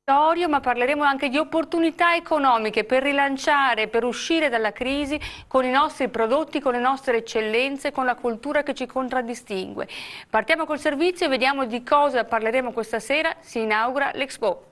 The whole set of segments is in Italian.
Ma parleremo anche di opportunità economiche per rilanciare, per uscire dalla crisi con i nostri prodotti, con le nostre eccellenze, con la cultura che ci contraddistingue. Partiamo col servizio e vediamo di cosa parleremo questa sera. Si inaugura l'Expo.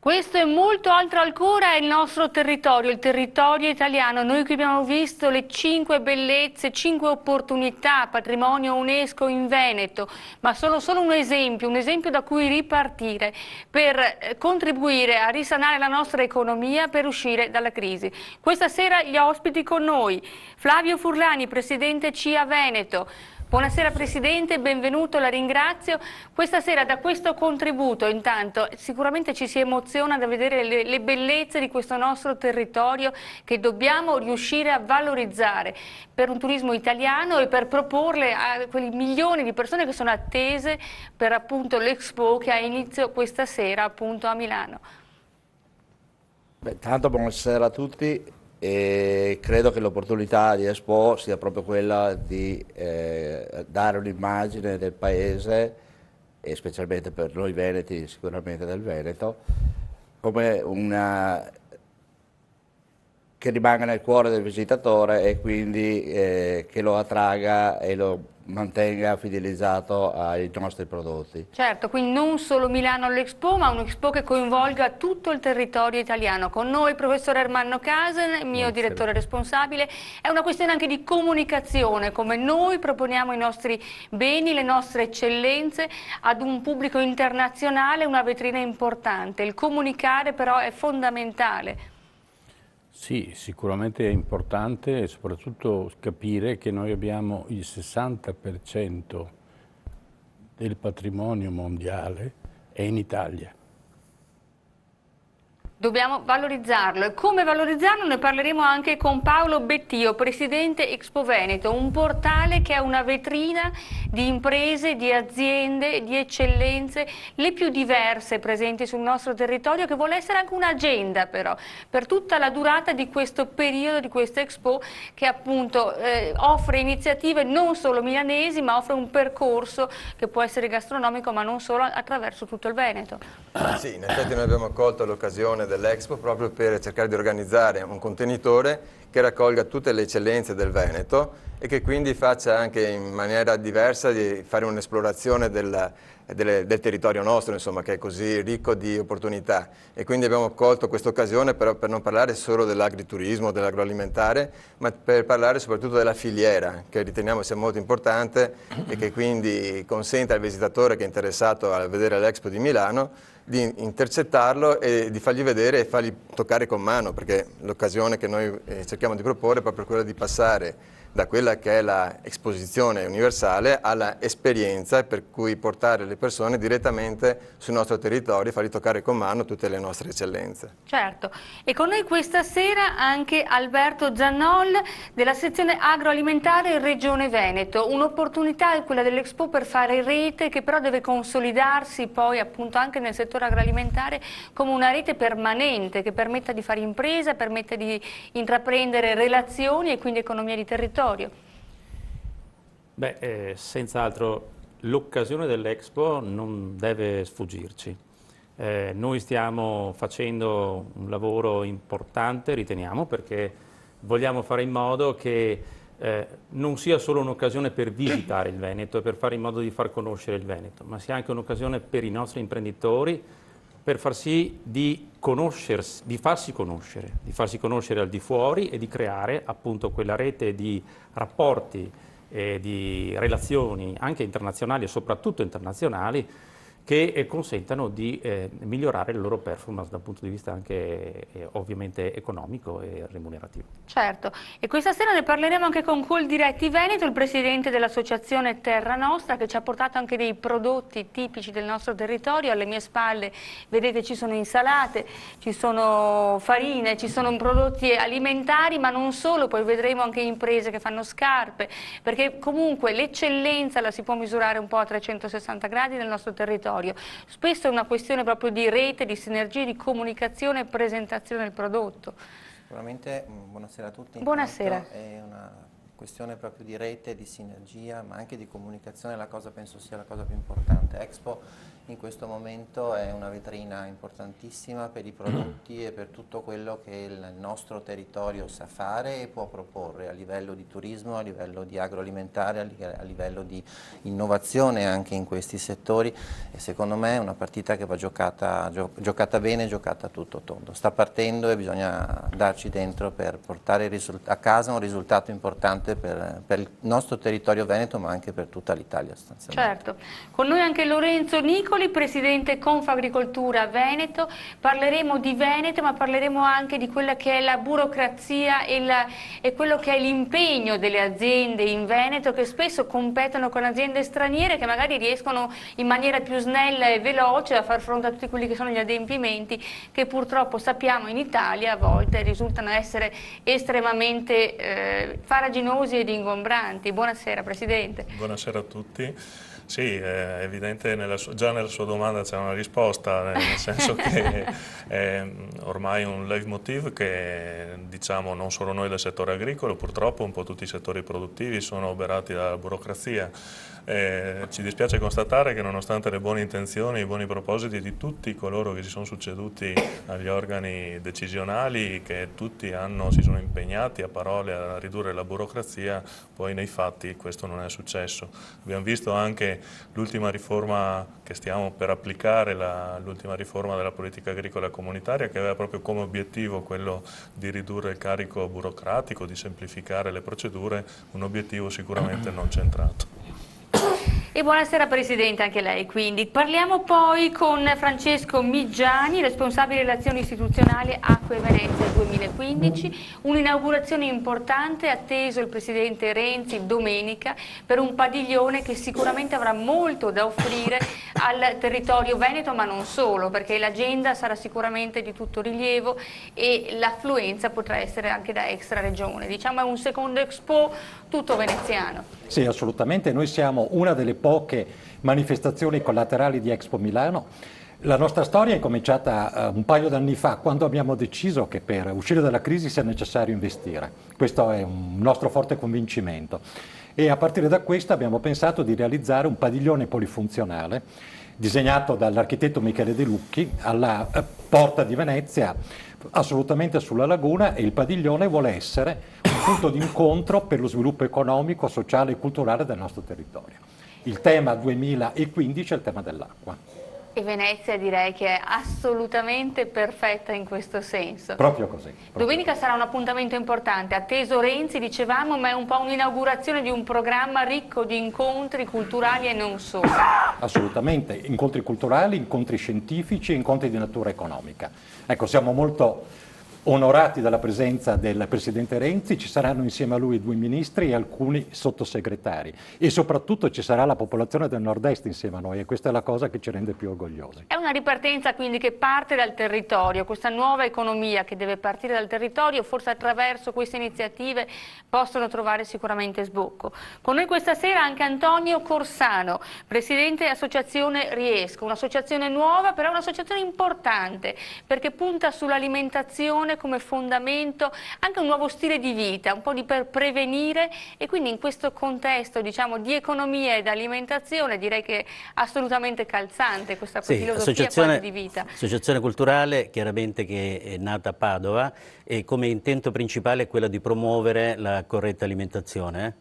Questo e molto altro ancora è il nostro territorio, il territorio italiano. Noi qui abbiamo visto le 5 bellezze, 5 opportunità, patrimonio UNESCO in Veneto, ma sono solo un esempio da cui ripartire per contribuire a risanare la nostra economia per uscire dalla crisi. Questa sera gli ospiti con noi, Flavio Furlani, Presidente CIA Veneto. Buonasera Presidente, benvenuto, la ringrazio. Questa sera da questo contributo intanto sicuramente ci si emoziona da vedere le bellezze di questo nostro territorio che dobbiamo riuscire a valorizzare per un turismo italiano e per proporle a quei milioni di persone che sono attese per appunto l'Expo che ha inizio questa sera appunto a Milano. Tanto buonasera a tutti. E credo che l'opportunità di Expo sia proprio quella di dare un'immagine del paese, e specialmente per noi veneti, sicuramente del Veneto, come una che rimanga nel cuore del visitatore e quindi che lo attragga e lo mantenga fidelizzato ai nostri prodotti. Certo, quindi non solo Milano all'Expo, ma un'Expo che coinvolga tutto il territorio italiano. Con noi il professor Ermanno Casen, mio direttore responsabile. È una questione anche di comunicazione, come noi proponiamo i nostri beni, le nostre eccellenze ad un pubblico internazionale, una vetrina importante. Il comunicare però è fondamentale. Sì, sicuramente è importante e soprattutto capire che noi abbiamo il 60% del patrimonio mondiale è in Italia. Dobbiamo valorizzarlo e come valorizzarlo ne parleremo anche con Paolo Bettio, Presidente Expo Veneto, un portale che è una vetrina di imprese, di aziende, di eccellenze, le più diverse presenti sul nostro territorio, che vuole essere anche un'agenda però, per tutta la durata di questo periodo, di questa Expo, che appunto offre iniziative non solo milanesi, ma offre un percorso che può essere gastronomico, ma non solo, attraverso tutto il Veneto. Sì, in effetti noi abbiamo colto l'occasione dell'Expo proprio per cercare di organizzare un contenitore che raccolga tutte le eccellenze del Veneto e che quindi faccia anche in maniera diversa di fare un'esplorazione del territorio nostro, insomma, che è così ricco di opportunità. E quindi abbiamo colto questa occasione per non parlare solo dell'agriturismo, dell'agroalimentare, ma per parlare soprattutto della filiera, che riteniamo sia molto importante e che quindi consente al visitatore che è interessato a vedere l'Expo di Milano di intercettarlo e di fargli vedere e fargli toccare con mano, perché l'occasione che noi cerchiamo di proporre è proprio quella di passare da quella che è la esposizione universale alla esperienza, per cui portare le persone direttamente sul nostro territorio e fargli toccare con mano tutte le nostre eccellenze. Certo, e con noi questa sera anche Alberto Zannol della sezione agroalimentare Regione Veneto. Un'opportunità è quella dell'Expo per fare rete, che però deve consolidarsi poi appunto anche nel settore agroalimentare come una rete permanente che permetta di fare impresa, permetta di intraprendere relazioni e quindi economia di territorio. Beh, senz'altro l'occasione dell'Expo non deve sfuggirci. Noi stiamo facendo un lavoro importante, riteniamo, perché vogliamo fare in modo che non sia solo un'occasione per visitare il Veneto e per fare in modo di far conoscere il Veneto, ma sia anche un'occasione per i nostri imprenditori per far sì di farsi conoscere al di fuori e di creare appunto quella rete di rapporti e di relazioni anche internazionali e soprattutto internazionali che consentano di migliorare le loro performance dal punto di vista anche ovviamente economico e remunerativo. Certo, e questa sera ne parleremo anche con Coldiretti Veneto, il presidente dell'associazione Terra Nostra, che ci ha portato anche dei prodotti tipici del nostro territorio. Alle mie spalle vedete ci sono insalate, ci sono farine, ci sono prodotti alimentari, ma non solo, poi vedremo anche imprese che fanno scarpe, perché comunque l'eccellenza la si può misurare un po' a 360 gradi nel nostro territorio. Spesso è una questione proprio di rete, di sinergie, di comunicazione e presentazione del prodotto. Sicuramente, buonasera a tutti. Buonasera. È una questione proprio di rete, di sinergia, ma anche di comunicazione, penso sia la cosa più importante. Expo in questo momento è una vetrina importantissima per i prodotti e per tutto quello che il nostro territorio sa fare e può proporre a livello di turismo, a livello di agroalimentare, a livello di innovazione anche in questi settori, e secondo me è una partita che va giocata bene, giocata a tutto tondo. Sta partendo e bisogna darci dentro per portare a casa un risultato importante per il nostro territorio veneto, ma anche per tutta l'Italia sostanzialmente. Certo, con noi anche Lorenzo Nicoli, presidente Confagricoltura Veneto. Parleremo di Veneto, ma parleremo anche di quella che è la burocrazia e quello che è l'impegno delle aziende in Veneto, che spesso competono con aziende straniere che magari riescono in maniera più snella e veloce a far fronte a tutti quelli che sono gli adempimenti che purtroppo sappiamo in Italia a volte risultano essere estremamente farraginosi ed ingombranti. Buonasera Presidente. Buonasera a tutti. Sì, è evidente, già nella sua domanda c'è una risposta, nel senso che è ormai un leitmotiv che diciamo non solo noi del settore agricolo, purtroppo un po' tutti i settori produttivi sono oberati dalla burocrazia. Ci dispiace constatare che nonostante le buone intenzioni, i buoni propositi di tutti coloro che si sono succeduti agli organi decisionali, che tutti si sono impegnati a parole a ridurre la burocrazia, poi nei fatti questo non è successo. Abbiamo visto anche l'ultima riforma che stiamo per applicare, l'ultima riforma della politica agricola comunitaria, che aveva proprio come obiettivo quello di ridurre il carico burocratico, di semplificare le procedure, un obiettivo sicuramente non centrato. E buonasera Presidente anche lei, quindi parliamo poi con Francesco Miggiani, responsabile relazioni istituzionali Acque Venezia 2015, un'inaugurazione importante, atteso il Presidente Renzi domenica, per un padiglione che sicuramente avrà molto da offrire al territorio veneto, ma non solo, perché l'agenda sarà sicuramente di tutto rilievo e l'affluenza potrà essere anche da extra regione, diciamo è un secondo Expo tutto veneziano. Sì, assolutamente, noi siamo una delle poche manifestazioni collaterali di Expo Milano. La nostra storia è cominciata un paio d'anni fa, quando abbiamo deciso che per uscire dalla crisi sia necessario investire. Questo è un nostro forte convincimento. E a partire da questo abbiamo pensato di realizzare un padiglione polifunzionale disegnato dall'architetto Michele De Lucchi alla Porta di Venezia, assolutamente sulla laguna, e il padiglione vuole essere un punto di incontro per lo sviluppo economico, sociale e culturale del nostro territorio. Il tema 2015 è il tema dell'acqua. E Venezia direi che è assolutamente perfetta in questo senso. Proprio così. Domenica sarà un appuntamento importante, atteso Renzi, dicevamo, ma è un po' un'inaugurazione di un programma ricco di incontri culturali e non solo. Assolutamente, incontri culturali, incontri scientifici, incontri di natura economica. Ecco, siamo molto onorati dalla presenza del Presidente Renzi, ci saranno insieme a lui 2 ministri e alcuni sottosegretari e soprattutto ci sarà la popolazione del nord-est insieme a noi e questa è la cosa che ci rende più orgogliosi. È una ripartenza quindi che parte dal territorio, questa nuova economia che deve partire dal territorio, forse attraverso queste iniziative possono trovare sicuramente sbocco. Con noi questa sera anche Antonio Corsano, Presidente dell'Associazione Riesco, un'associazione nuova però un'associazione importante perché punta sull'alimentazione come fondamento, anche un nuovo stile di vita, un po' per prevenire e quindi in questo contesto diciamo di economia ed alimentazione direi che è assolutamente calzante questa filosofia quasi di vita. Associazione culturale chiaramente che è nata a Padova e come intento principale è quello di promuovere la corretta alimentazione.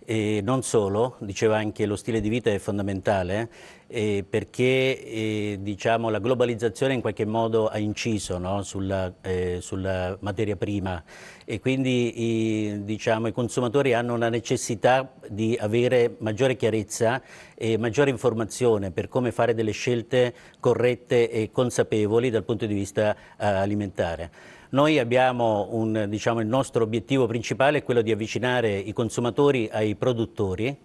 E non solo, diceva anche lo stile di vita è fondamentale perché diciamo, la globalizzazione in qualche modo ha inciso, no, sulla materia prima e quindi diciamo, i consumatori hanno una necessità di avere maggiore chiarezza e maggiore informazione per come fare delle scelte corrette e consapevoli dal punto di vista alimentare. Noi abbiamo diciamo, il nostro obiettivo principale è quello di avvicinare i consumatori ai produttori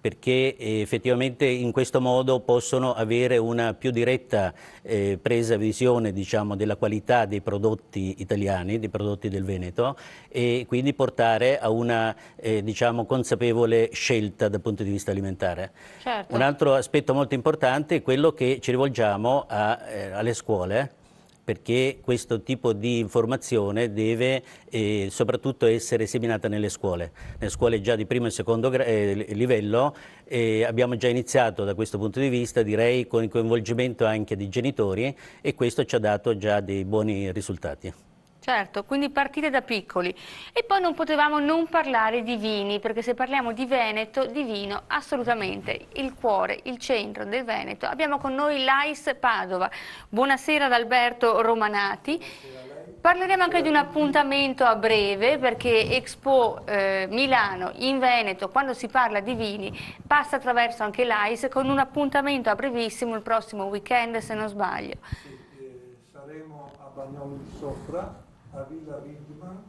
perché effettivamente in questo modo possono avere una più diretta presa visione diciamo, della qualità dei prodotti italiani, dei prodotti del Veneto e quindi portare a una diciamo, consapevole scelta dal punto di vista alimentare. Certo. Un altro aspetto molto importante è quello che ci rivolgiamo alle scuole perché questo tipo di informazione deve soprattutto essere seminata nelle scuole già di primo e secondo livello abbiamo già iniziato da questo punto di vista direi con il coinvolgimento anche dei genitori e questo ci ha dato già dei buoni risultati. Certo, quindi partire da piccoli. E poi non potevamo non parlare di vini, perché se parliamo di Veneto, di vino, assolutamente il cuore, il centro del Veneto. Abbiamo con noi l'AIS Padova. Buonasera ad Alberto Romanati. Parleremo anche di un appuntamento a breve, perché Expo Milano in Veneto, quando si parla di vini, passa attraverso anche l'AIS con un appuntamento a brevissimo il prossimo weekend, se non sbaglio. Sì, saremo a Bagnoli di Sopra, a Villa Widman,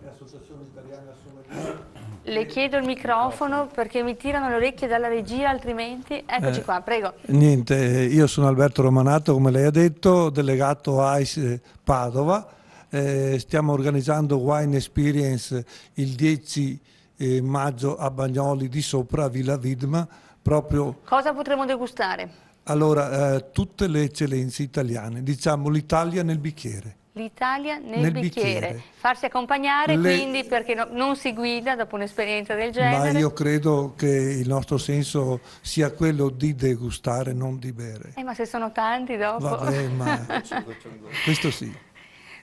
Associazione Italiana Sommelier. Le chiedo il microfono perché mi tirano le orecchie dalla regia, altrimenti... Eccoci qua, prego. Niente, io sono Alberto Romanato, come lei ha detto, delegato AIS Padova. Stiamo organizzando Wine Experience il 10 maggio a Bagnoli di Sopra, a Villa Widman. Proprio... Cosa potremo degustare? Allora, tutte le eccellenze italiane, diciamo l'Italia nel bicchiere. L'Italia nel bicchiere. Farsi accompagnare quindi perché non si guida dopo un'esperienza del genere. Ma io credo che il nostro senso sia quello di degustare, non di bere. Ma se sono tanti dopo... Vabbè, ma questo sì.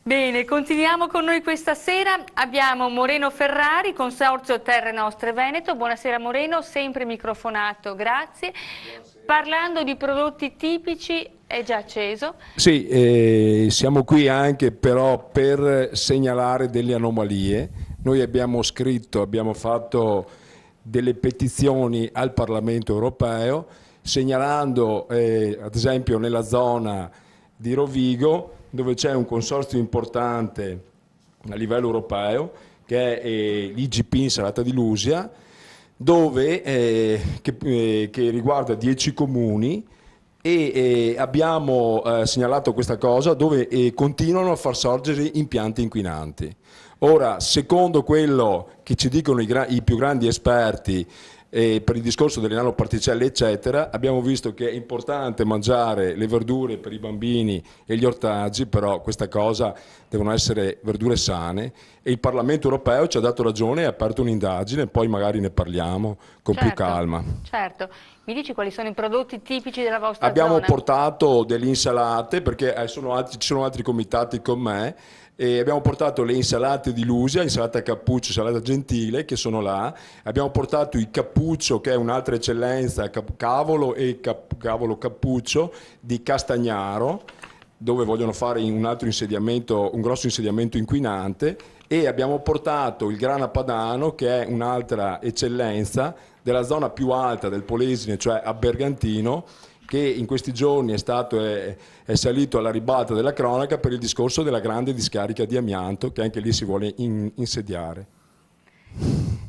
Bene, continuiamo con noi questa sera. Abbiamo Moreno Ferrari, Consorzio Terre Nostre Veneto. Buonasera Moreno, sempre microfonato, grazie. Parlando di prodotti tipici, è già acceso? Sì, siamo qui anche però per segnalare delle anomalie. Noi abbiamo scritto, abbiamo fatto delle petizioni al Parlamento europeo segnalando ad esempio nella zona di Rovigo dove c'è un consorzio importante a livello europeo che è l'IGP Insalata di Lusia dove, che riguarda 10 comuni e abbiamo segnalato questa cosa dove continuano a far sorgere impianti inquinanti. Ora, secondo quello che ci dicono i più grandi esperti per il discorso delle nanoparticelle eccetera, abbiamo visto che è importante mangiare le verdure per i bambini e gli ortaggi, però questa cosa devono essere verdure sane e il Parlamento europeo ci ha dato ragione e ha aperto un'indagine, poi magari ne parliamo con più calma. Certo, mi dici quali sono i prodotti tipici della vostra zona? Abbiamo portato delle insalate perché ci sono altri comitati con me. E abbiamo portato le insalate di Lusia, insalata cappuccio, insalata gentile che sono là, abbiamo portato il cappuccio che è un'altra eccellenza, cavolo e cavolo cappuccio di Castagnaro dove vogliono fare un altro insediamento, un grosso insediamento inquinante e abbiamo portato il grana padano che è un'altra eccellenza della zona più alta del Polesine, cioè a Bergantino, che in questi giorni è salito alla ribalta della cronaca per il discorso della grande discarica di amianto che anche lì si vuole insediare.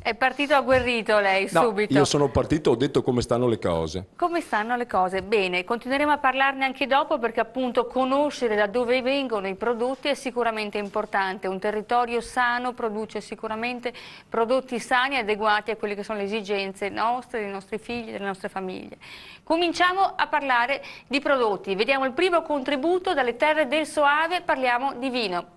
È partito agguerrito lei, No, subito. io sono partito, ho detto come stanno le cose. Come stanno le cose? Bene, continueremo a parlarne anche dopo perché appunto conoscere da dove vengono i prodotti è sicuramente importante. Un territorio sano produce sicuramente prodotti sani e adeguati a quelle che sono le esigenze nostre, dei nostri figli, delle nostre famiglie. Cominciamo a parlare di prodotti. Vediamo il primo contributo dalle terre del Soave, parliamo di vino.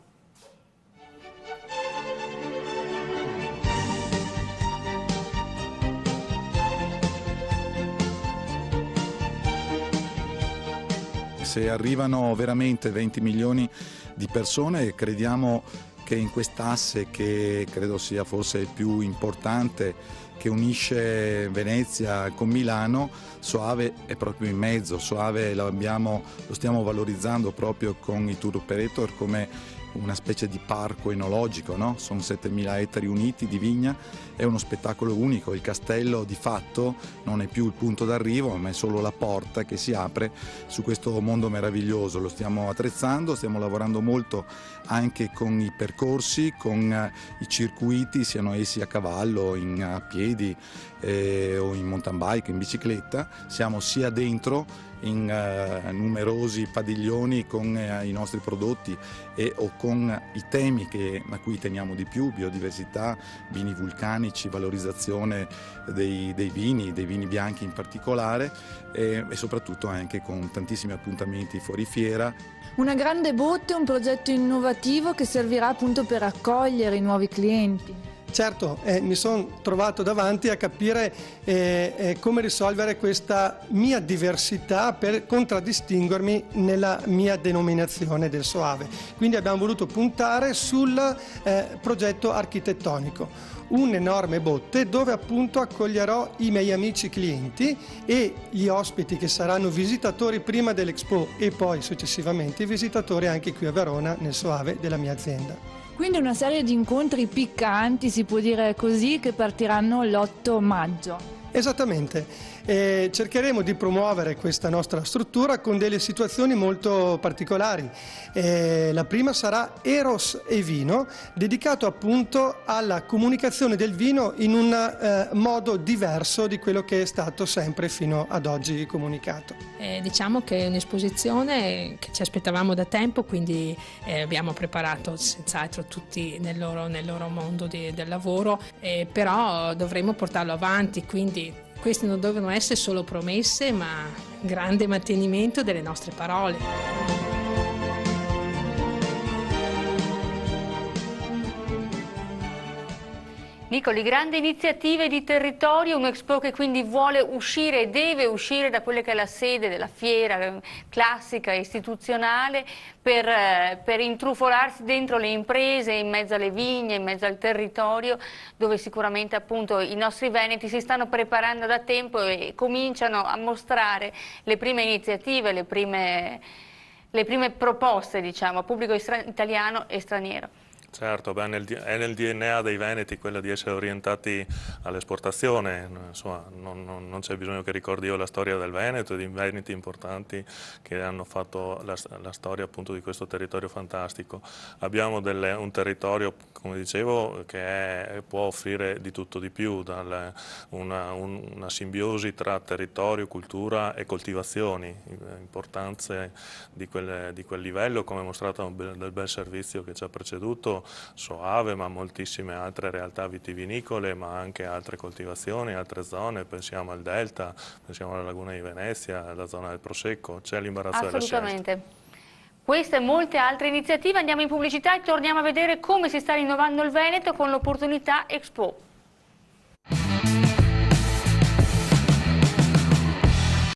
Se arrivano veramente 20 milioni di persone, crediamo che in quest'asse, che credo sia forse il più importante, che unisce Venezia con Milano, Soave è proprio in mezzo. Soave lo stiamo valorizzando proprio con i tour operator come una specie di parco enologico, no? Sono 7.000 ettari uniti di vigna, è uno spettacolo unico. Il castello di fatto non è più il punto d'arrivo, ma è solo la porta che si apre su questo mondo meraviglioso. Lo stiamo attrezzando, stiamo lavorando molto anche con i percorsi, con i circuiti, siano essi a cavallo, a piedi o in mountain bike, in bicicletta. Siamo sia dentro in numerosi padiglioni con i nostri prodotti o con i temi a cui teniamo di più: biodiversità, vini vulcanici, valorizzazione dei vini bianchi in particolare, e soprattutto anche con tantissimi appuntamenti fuori fiera. Una grande botte, un progetto innovativo che servirà appunto per accogliere i nuovi clienti. Certo, mi sono trovato davanti a capire come risolvere questa mia diversità per contraddistinguermi nella mia denominazione del Soave. Quindi abbiamo voluto puntare sul progetto architettonico. Un'enorme botte dove appunto accoglierò i miei amici clienti e gli ospiti che saranno visitatori prima dell'Expo e poi successivamente i visitatori anche qui a Verona nel Soave della mia azienda. Quindi una serie di incontri piccanti, si può dire così, che partiranno l'8 maggio. Esattamente. Cercheremo di promuovere questa nostra struttura con delle situazioni molto particolari. La prima sarà Eros e Vino, dedicato appunto alla comunicazione del vino in un modo diverso di quello che è stato sempre fino ad oggi comunicato. Diciamo che è un'esposizione che ci aspettavamo da tempo, quindi abbiamo preparato senz'altro tutti nel loro mondo del lavoro, però dovremo portarlo avanti, quindi queste non devono essere solo promesse, ma grande mantenimento delle nostre parole. Nicoli, grandi iniziative di territorio, un Expo che quindi vuole uscire e deve uscire da quella che è la sede della fiera classica e istituzionale per intrufolarsi dentro le imprese, in mezzo alle vigne, in mezzo al territorio, dove sicuramente appunto i nostri veneti si stanno preparando da tempo e cominciano a mostrare le prime iniziative, le prime proposte, diciamo, a pubblico italiano e straniero. Certo, beh, è nel DNA dei Veneti quello di essere orientati all'esportazione. Insomma, non c'è bisogno che ricordi io la storia del Veneto e di Veneti importanti che hanno fatto la storia appunto di questo territorio fantastico. Abbiamo un territorio, come dicevo, che può offrire di tutto di più, una simbiosi tra territorio, cultura e coltivazioni, importanze di quel livello, come mostrato dal bel servizio che ci ha preceduto. Soave, ma moltissime altre realtà vitivinicole, ma anche altre coltivazioni, altre zone, pensiamo al Delta, pensiamo alla Laguna di Venezia, alla zona del Prosecco, c'è l'imbarazzo della scelta. Assolutamente. Queste e molte altre iniziative, andiamo in pubblicità e torniamo a vedere come si sta rinnovando il Veneto con l'opportunità Expo.